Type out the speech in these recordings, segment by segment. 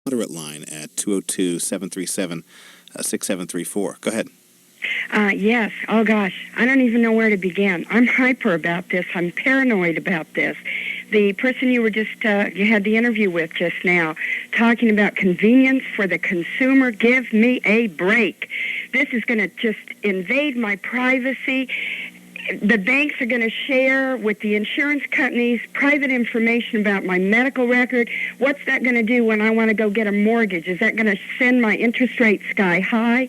Moderate line at 202-737-6734. Go ahead. Yes. Oh, gosh. I don't even know where to begin. I'm hyper about this. I'm paranoid about this. The person you were just, you had the interview with just now, talking about convenience for the consumer, give me a break. This is going to just invade my privacy. The banks are going to share with the insurance companies private information about my medical record. What's that going to do when I want to go get a mortgage? Is that going to send my interest rate sky high?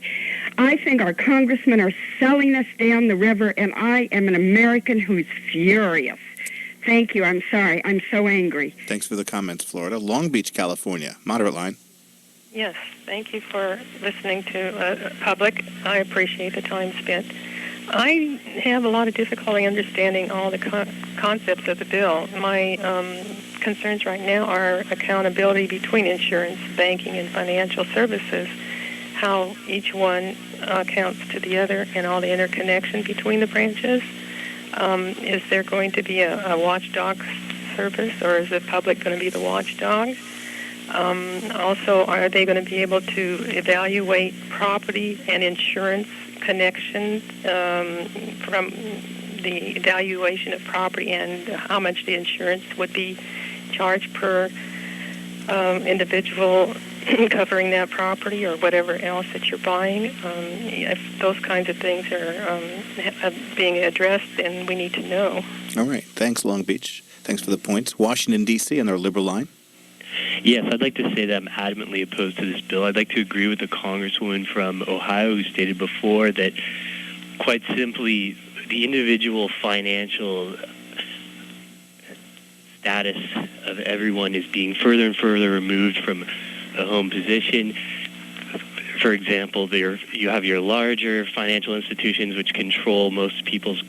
I think our congressmen are selling us down the river, and I am an American who's furious. Thank you. I'm sorry. I'm so angry. Thanks for the comments, Florida. Long Beach, California. Moderate line. Yes. Thank you for listening to public. I appreciate the time spent. I have a lot of difficulty understanding all the concepts of the bill. My concerns right now are accountability between insurance, banking, and financial services, how each one accounts to the other, and all the interconnection between the branches. Is there going to be a watchdog service, or is the public going to be the watchdog? Also, are they going to be able to evaluate property and insurance connection from the evaluation of property and how much the insurance would be charged per individual covering that property or whatever else that you're buying? If those kinds of things are being addressed, then we need to know. All right. Thanks, Long Beach. Thanks for the points. Washington, D.C. on our liberal line. Yes, I'd like to say that I'm adamantly opposed to this bill. I'd like to agree with the congresswoman from Ohio who stated before that, quite simply, the individual financial status of everyone is being further and further removed from a home position. For example, you have your larger financial institutions which control most people's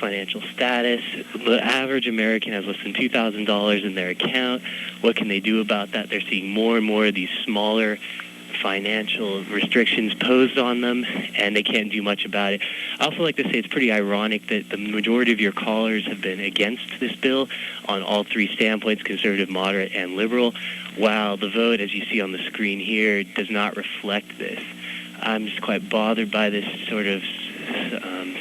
financial status. The average American has less than $2,000 in their account. What can they do about that? They're seeing more and more of these smaller financial restrictions posed on them, and they can't do much about it. I also like to say it's pretty ironic that the majority of your callers have been against this bill on all three standpoints, conservative, moderate, and liberal, while the vote, as you see on the screen here, does not reflect this. I'm just quite bothered by this sort of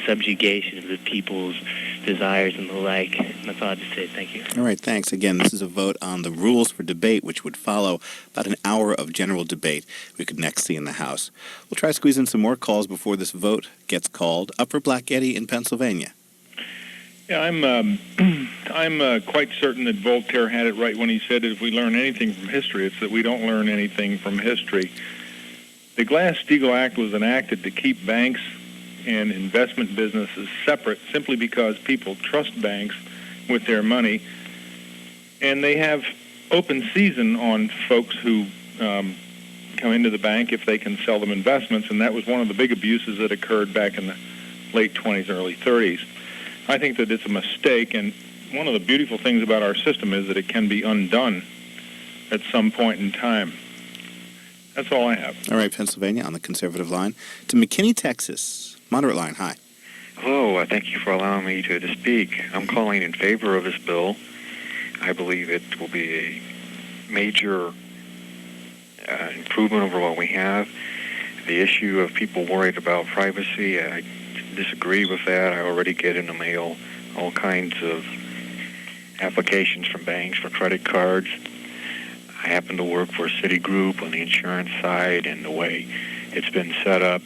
subjugation of the people's desires and the like. That's all I have to say. Thank you. All right, thanks. Again, this is a vote on the rules for debate, which would follow about an hour of general debate we could next see in the House. We'll try to squeeze in some more calls before this vote gets called. Upper Black Eddy in Pennsylvania. Yeah, I'm quite certain that Voltaire had it right when he said that if we learn anything from history, it's that we don't learn anything from history. The Glass-Steagal Act was enacted to keep banks and investment businesses separate simply because people trust banks with their money, and they have open season on folks who come into the bank if they can sell them investments, and that was one of the big abuses that occurred back in the late 20s, early 30s. I think that it's a mistake, and one of the beautiful things about our system is that it can be undone at some point in time. That's all I have. All right, Pennsylvania on the conservative line. To McKinney, Texas. Moderate line, hi. Hello, thank you for allowing me to speak. I'm calling in favor of this bill. I believe it will be a major improvement over what we have. The issue of people worried about privacy, I disagree with that. I already get in the mail all kinds of applications from banks for credit cards. I happen to work for Citigroup on the insurance side, and the way it's been set up,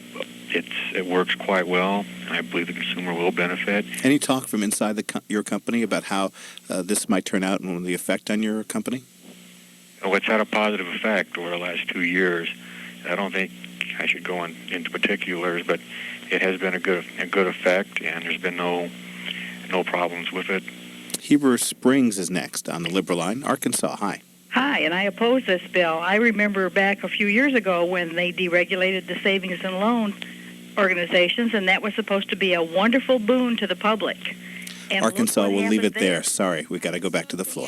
it works quite well, and I believe the consumer will benefit. Any talk from inside your company about how this might turn out and the effect on your company? Oh, it's had a positive effect over the last 2 years. I don't think I should go into particulars, but it has been a good effect, and there's been no problems with it. Heber Springs is next on the liberal line. Arkansas, hi. Hi, and I oppose this bill. I remember back a few years ago when they deregulated the savings and loan organizations, and that was supposed to be a wonderful boon to the public. And Arkansas, we'll leave it there. Sorry, we got to go back to the floor.